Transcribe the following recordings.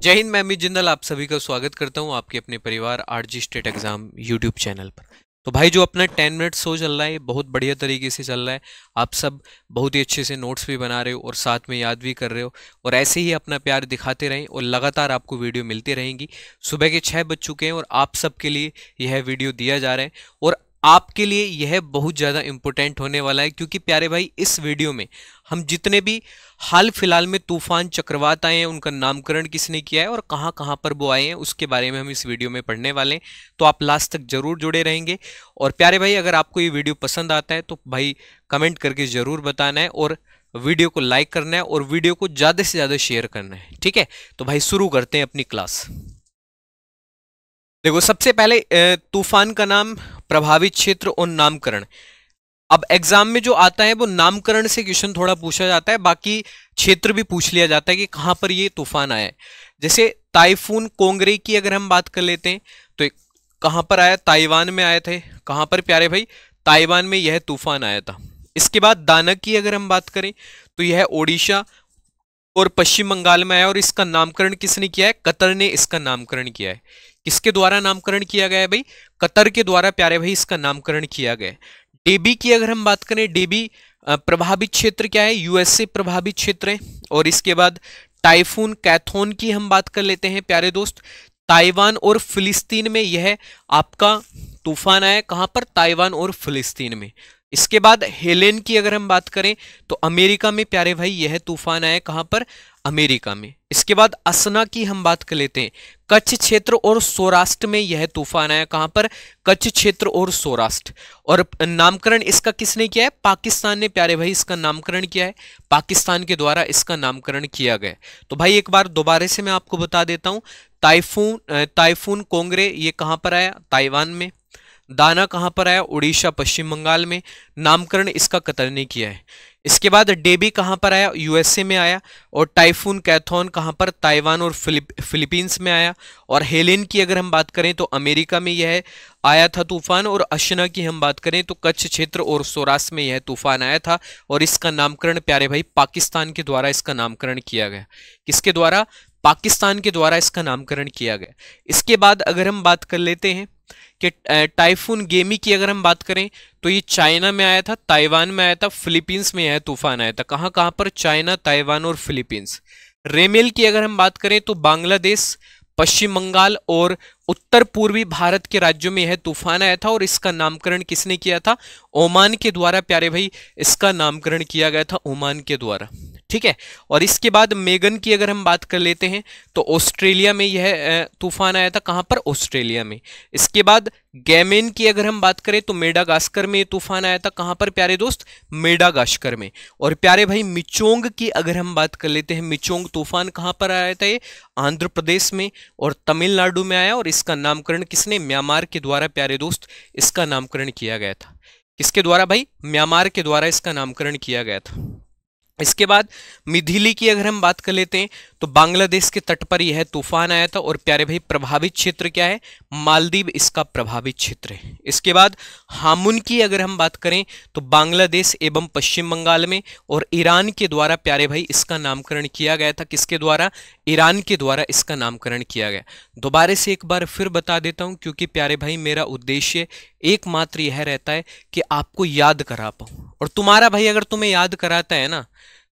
जय हिंद। मैं अमित जिंदल आप सभी का स्वागत करता हूं आपके अपने परिवार RG state exam YouTube channel पर। तो भाई जो अपना 10 मिनट शो चल रहा है बहुत बढ़िया तरीके से चल रहा है। आप सब बहुत ही अच्छे से नोट्स भी बना रहे हो और साथ में याद भी कर रहे हो और ऐसे ही अपना प्यार दिखाते रहें और लगातार आपको वीडियो मिलती रहेंगी। सुबह के 6 बज चुके हैं और आप सबके लिए यह वीडियो दिया जा रहा है और आपके लिए यह बहुत ज़्यादा इम्पोर्टेंट होने वाला है, क्योंकि प्यारे भाई इस वीडियो में हम जितने भी हाल फिलहाल में तूफान चक्रवात आए हैं उनका नामकरण किसने किया है और कहाँ कहाँ पर वो आए हैं उसके बारे में हम इस वीडियो में पढ़ने वाले हैं। तो आप लास्ट तक जरूर जुड़े रहेंगे। और प्यारे भाई अगर आपको ये वीडियो पसंद आता है तो भाई कमेंट करके ज़रूर बताना है और वीडियो को लाइक करना है और वीडियो को ज़्यादा से ज़्यादा शेयर करना है। ठीक है, तो भाई शुरू करते हैं अपनी क्लास। देखो सबसे पहले तूफान का नाम, प्रभावित क्षेत्र और नामकरण। अब एग्जाम में जो आता है वो नामकरण से क्वेश्चन थोड़ा पूछा जाता है, बाकी क्षेत्र भी पूछ लिया जाता है कि कहां पर ये तूफान आया है। जैसे टाइफून कोंगरे की अगर हम बात कर लेते हैं तो कहां पर आया, ताइवान में आए थे। कहां पर प्यारे भाई, ताइवान में यह तूफान आया था। इसके बाद दानक की अगर हम बात करें तो यह ओडिशा और पश्चिम बंगाल में आया और इसका नामकरण किसने किया है, कतर ने इसका नामकरण किया है। किसके द्वारा नामकरण किया गया है भाई, कतर के द्वारा प्यारे भाई इसका नामकरण किया गया है। डेबी की अगर हम बात करें, डेबी प्रभावित क्षेत्र क्या है, यूएसए प्रभावित क्षेत्र है। और इसके बाद टाइफून कैथोन की हम बात कर लेते हैं प्यारे दोस्त। ताइवान और फिलिस्तीन में यह आपका तूफान आया, कहां पर, ताइवान और फिलिस्तीन में। इसके बाद हेलेन की अगर हम बात करें तो अमेरिका में प्यारे भाई यह तूफान आया, कहां पर, अमेरिका में। इसके बाद असना की हम बात कर लेते हैं, कच्छ क्षेत्र और सौराष्ट्र में यह तूफान आया, कहां पर, कच्छ क्षेत्र और सौराष्ट्र। और नामकरण इसका किसने किया है, पाकिस्तान ने प्यारे भाई इसका नामकरण किया है, पाकिस्तान के द्वारा इसका नामकरण किया गया। तो भाई एक बार दोबारा से मैं आपको बता देता हूं, टाइफून कोंगरे ये कहां पर आया, ताइवान में। दाना कहां पर आया, उड़ीसा पश्चिम बंगाल में। नामकरण इसका कतर ने किया है। इसके बाद डेबी कहां पर आया, यूएसए में आया। और टाइफून कैथोन कहां पर, ताइवान और फिलीपींस में आया। और हेलेन की अगर हम बात करें तो अमेरिका में यह आया था तूफान। और अशना की हम बात करें तो कच्छ क्षेत्र और सौराष्ट्र में यह तूफान आया था और इसका नामकरण प्यारे भाई पाकिस्तान के द्वारा इसका नामकरण किया गया। किसके द्वारा, पाकिस्तान के द्वारा इसका नामकरण किया गया। इसके बाद अगर हम बात कर लेते हैं कि टाइफून गेमी की अगर हम बात करें तो ये चाइना में आया था, ताइवान में आया था, फिलीपींस में यह तूफान आया था। कहां कहां पर, चाइना, ताइवान और फिलीपींस। रेमेल की अगर हम बात करें तो बांग्लादेश, पश्चिम बंगाल और उत्तर पूर्वी भारत के राज्यों में यह तूफान आया था और इसका नामकरण किसने किया था, ओमान के द्वारा प्यारे भाई इसका नामकरण किया गया था, ओमान के द्वारा। ठीक है। और इसके बाद मेगन की अगर हम बात कर लेते हैं तो ऑस्ट्रेलिया में यह तूफान आया था, कहां पर, ऑस्ट्रेलिया में। इसके बाद गैमेन की अगर हम बात करें तो मेडागास्कर में यह तूफान आया था, कहां पर प्यारे दोस्त, मेडागास्कर में। और प्यारे भाई मिचोंग की अगर हम बात कर लेते हैं, मिचोंग तूफान कहां पर आया था, ये आंध्र प्रदेश में और तमिलनाडु में आया और इसका नामकरण किसने, म्यांमार के द्वारा प्यारे दोस्त इसका नामकरण किया गया था। किसके द्वारा भाई, म्यांमार के द्वारा इसका नामकरण किया गया था। इसके बाद मिथिली की अगर हम बात कर लेते हैं तो बांग्लादेश के तट पर यह तूफान आया था और प्यारे भाई प्रभावित क्षेत्र क्या है, मालदीव इसका प्रभावित क्षेत्र है। इसके बाद हामुन की अगर हम बात करें तो बांग्लादेश एवं पश्चिम बंगाल में और ईरान के द्वारा प्यारे भाई इसका नामकरण किया गया था। किसके द्वारा, ईरान के द्वारा इसका नामकरण किया गया। दोबारा से एक बार फिर बता देता हूं क्योंकि प्यारे भाई मेरा उद्देश्य एकमात्र यह रहता है कि आपको याद करा पाऊं और तुम्हारा भाई अगर तुम्हें याद कराता है ना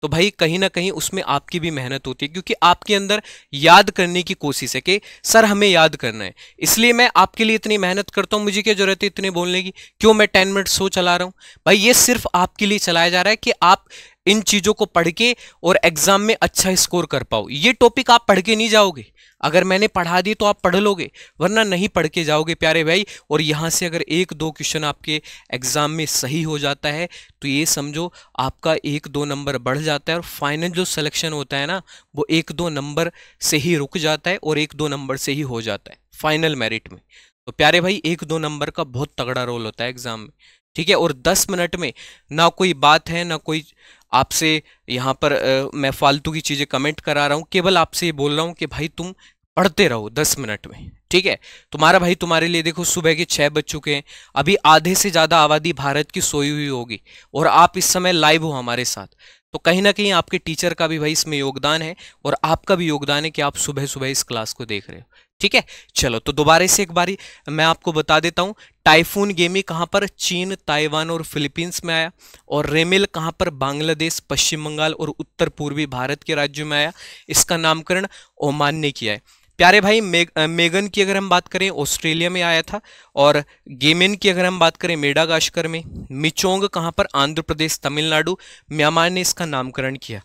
तो भाई कहीं ना कहीं उसमें आपकी भी मेहनत होती है, क्योंकि आपके अंदर याद करने की कोशिश है कि सर हमें याद करना है, इसलिए मैं आपके लिए इतनी मेहनत करता हूं। मुझे क्या जरूरत है इतने बोलने की, क्यों मैं 10 मिनट शो चला रहा हूं भाई, ये सिर्फ आपके लिए चलाया जा रहा है कि आप इन चीजों को पढ़ के और एग्जाम में अच्छा स्कोर कर पाओ। ये टॉपिक आप पढ़ के नहीं जाओगे, अगर मैंने पढ़ा दी तो आप पढ़ लोगे, वरना नहीं पढ़ के जाओगे प्यारे भाई। और यहाँ से अगर 1-2 क्वेश्चन आपके एग्जाम में सही हो जाता है तो ये समझो आपका 1-2 नंबर बढ़ जाता है और फाइनल जो सिलेक्शन होता है ना वो 1-2 नंबर से ही रुक जाता है और 1-2 नंबर से ही हो जाता है फाइनल मेरिट में। तो प्यारे भाई 1-2 नंबर का बहुत तगड़ा रोल होता है एग्जाम में। ठीक है। और 10 मिनट में ना कोई बात है, ना कोई आपसे यहाँ पर मैं फालतू की चीजें कमेंट करा रहा हूँ, केवल आपसे ये बोल रहा हूँ कि भाई तुम पढ़ते रहो 10 मिनट में। ठीक है। तुम्हारा भाई तुम्हारे लिए देखो सुबह के 6 बज चुके हैं, अभी आधे से ज्यादा आबादी भारत की सोई हुई होगी और आप इस समय लाइव हो हमारे साथ। तो कहीं ना कहीं आपके टीचर का भी भाई इसमें योगदान है और आपका भी योगदान है कि आप सुबह सुबह इस क्लास को देख रहे हो। ठीक है, चलो तो दोबारा से एक बारी मैं आपको बता देता हूं। टाइफून गेमी कहां पर? चीन, ताइवान और फिलीपींस में आया। और रेमेल कहां पर? बांग्लादेश, पश्चिम बंगाल और उत्तर पूर्वी भारत के राज्यों में आया। इसका नामकरण ओमान ने किया है। प्यारे भाई मेगन की अगर हम बात करें ऑस्ट्रेलिया में आया था। और गेमेन की अगर हम बात करें मेडागास्कर में। मिचोंग कहां पर? आंध्र प्रदेश, तमिलनाडु, म्यांमार ने इसका नामकरण किया।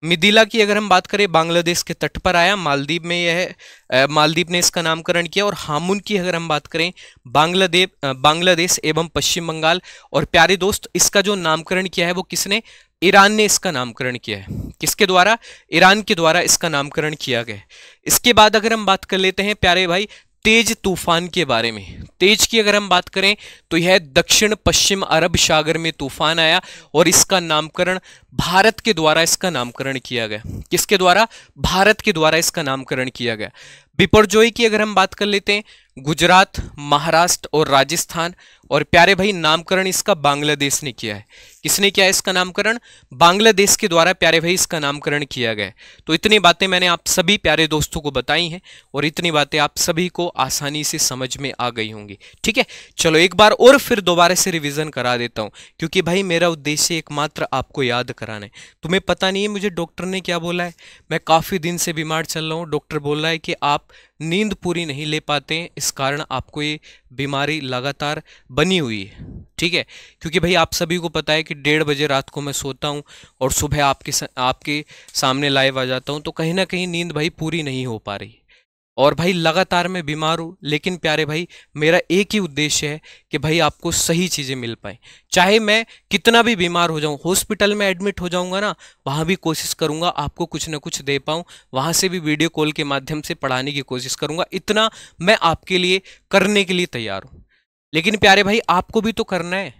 मिदिला की अगर हम बात करें बांग्लादेश के तट पर आया, मालदीव में यह मालदीव ने इसका नामकरण किया। और हामुन की अगर हम बात करें बांग्लादेश एवं पश्चिम बंगाल। और प्यारे दोस्त इसका जो नामकरण किया है वो किसने? ईरान ने इसका नामकरण किया है। किसके द्वारा? ईरान के द्वारा इसका नामकरण किया गया। इसके बाद अगर हम बात कर लेते हैं प्यारे भाई तेज तूफान के बारे में। तेज की अगर हम बात करें तो यह दक्षिण पश्चिम अरब सागर में तूफान आया और इसका नामकरण भारत के द्वारा इसका नामकरण किया गया। किसके द्वारा? भारत के द्वारा इसका नामकरण किया गया। बिपरजॉय की अगर हम बात कर लेते हैं गुजरात, महाराष्ट्र और राजस्थान। और प्यारे भाई नामकरण इसका बांग्लादेश ने किया है। किसने किया है इसका नामकरण? बांग्लादेश के द्वारा प्यारे भाई इसका नामकरण किया गया। तो इतनी बातें मैंने आप सभी प्यारे दोस्तों को बताई हैं और इतनी बातें आप सभी को आसानी से समझ में आ गई होंगी। ठीक है, चलो एक बार और फिर दोबारा से रिवीजन करा देता हूं, क्योंकि भाई मेरा उद्देश्य एकमात्र आपको याद कराना है। तुम्हें पता नहीं है मुझे डॉक्टर ने क्या बोला है? मैं काफ़ी दिन से बीमार चल रहा हूँ। डॉक्टर बोल रहा है कि आप नींद पूरी नहीं ले पाते हैं, इस कारण आपको ये बीमारी लगातार बनी हुई है। ठीक है, क्योंकि भाई आप सभी को पता है कि 1:30 बजे रात को मैं सोता हूँ और सुबह आपके सामने लाइव आ जाता हूँ, तो कहीं ना कहीं नींद भाई पूरी नहीं हो पा रही। और भाई लगातार मैं बीमार हूँ, लेकिन प्यारे भाई मेरा एक ही उद्देश्य है कि भाई आपको सही चीज़ें मिल पाए। चाहे मैं कितना भी बीमार हो जाऊँ, हॉस्पिटल में एडमिट हो जाऊँगा ना, वहाँ भी कोशिश करूँगा आपको कुछ ना कुछ दे पाऊँ, वहाँ से भी वीडियो कॉल के माध्यम से पढ़ाने की कोशिश करूँगा। इतना मैं आपके लिए करने के लिए तैयार हूँ। लेकिन प्यारे भाई आपको भी तो करना है।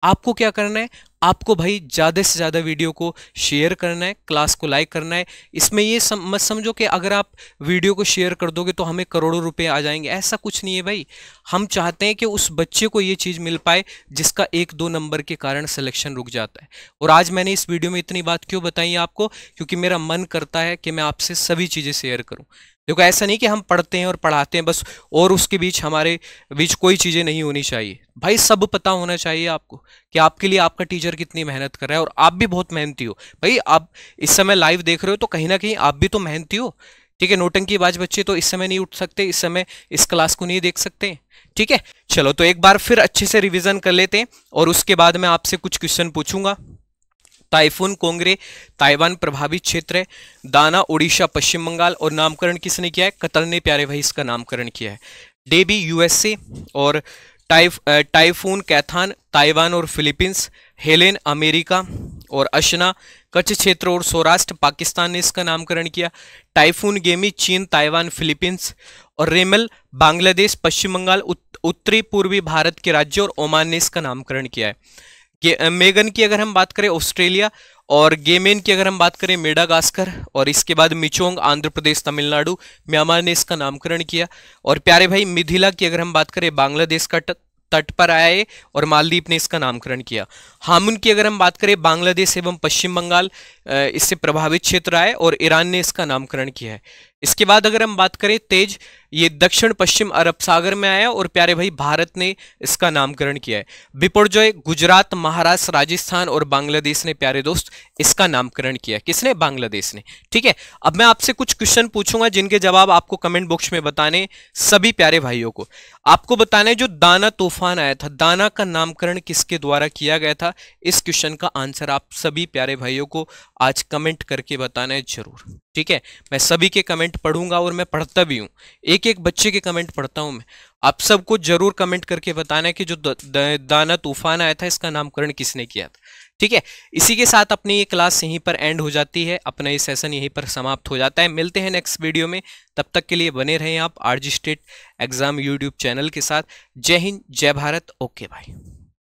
आपको क्या करना है? आपको भाई ज़्यादा से ज़्यादा वीडियो को शेयर करना है, क्लास को लाइक करना है। इसमें ये मत समझो कि अगर आप वीडियो को शेयर कर दोगे तो हमें करोड़ों रुपए आ जाएंगे, ऐसा कुछ नहीं है भाई। हम चाहते हैं कि उस बच्चे को ये चीज़ मिल पाए जिसका 1-2 नंबर के कारण सिलेक्शन रुक जाता है। और आज मैंने इस वीडियो में इतनी बात क्यों बताई आपको? क्योंकि मेरा मन करता है कि मैं आपसे सभी चीज़ें शेयर करूँ। देखो ऐसा नहीं कि हम पढ़ते हैं और पढ़ाते हैं बस और उसके बीच हमारे बीच कोई चीज़ें नहीं होनी चाहिए। भाई सब पता होना चाहिए आपको कि आपके लिए आपका टीचर कितनी मेहनत कर रहा है। और आप भी बहुत मेहनती हो भाई। आप इस समय लाइव देख रहे हो तो कहीं ना कहीं आप भी तो मेहनती हो। ठीक है, नौटंकीबाज बच्चे तो इस समय नहीं उठ सकते, इस समय इस क्लास को नहीं देख सकते। ठीक है, चलो तो एक बार फिर अच्छे से रिविजन कर लेते हैं और उसके बाद मैं आपसे कुछ क्वेश्चन पूछूंगा। टाइफून कोंगरे ताइवान प्रभावित क्षेत्र है। दाना उड़ीसा, पश्चिम बंगाल। और नामकरण किसने किया है? कतर ने प्यारे भाई इसका नामकरण किया है। Debby USA. और टाइफून कैथान ताइवान और फिलीपींस। Helene America. और अशना कच्छ क्षेत्र और सौराष्ट्र पाकिस्तान ने इसका नामकरण किया। टाइफून गेमी चीन, ताइवान, फिलीपींस। और रेमल बांग्लादेश, पश्चिम बंगाल, उत्तरी पूर्वी भारत के राज्य और ओमान ने इसका नामकरण किया है। मेगन की अगर हम बात करें ऑस्ट्रेलिया। और गेमेन की अगर हम बात करें मेडागास्कर। और इसके बाद मिचोंग आंध्र प्रदेश, तमिलनाडु, म्यांमार ने इसका नामकरण किया। और प्यारे भाई मिथिला की अगर हम बात करें बांग्लादेश का तट पर आया है और मालदीव ने इसका नामकरण किया। हामुन की अगर हम बात करें बांग्लादेश एवं पश्चिम बंगाल इससे प्रभावित क्षेत्र आए और ईरान ने इसका नामकरण किया है। इसके बाद अगर हम बात करें तेज, ये दक्षिण पश्चिम अरब सागर में आया और प्यारे भाई भारत ने इसका नामकरण किया है। बिपरजॉय गुजरात, महाराष्ट्र, राजस्थान और बांग्लादेश ने प्यारे दोस्त इसका नामकरण किया। किसने? बांग्लादेश ने। ठीक है, अब मैं आपसे कुछ क्वेश्चन पूछूंगा जिनके जवाब आपको कमेंट बॉक्स में बताने, सभी प्यारे भाइयों को आपको बताना है। जो दाना तूफान आया था, दाना का नामकरण किसके द्वारा किया गया था? इस क्वेश्चन का आंसर आप सभी प्यारे भाइयों को आज कमेंट करके बताना है जरूर। ठीक है, मैं सभी के कमेंट पढ़ूंगा और मैं पढ़ता भी हूँ, एक एक बच्चे के कमेंट पढ़ता हूँ मैं। आप सबको जरूर कमेंट करके बताना है कि जो दाना तूफान आया था इसका नामकरण किसने किया था। ठीक है, इसी के साथ अपनी ये क्लास यहीं पर एंड हो जाती है, अपना ये सेशन यहीं पर समाप्त हो जाता है। मिलते हैं नेक्स्ट वीडियो में, तब तक के लिए बने रहें आप RG state exam YouTube channel के साथ। जय हिंद, जय भारत। ओके भाई।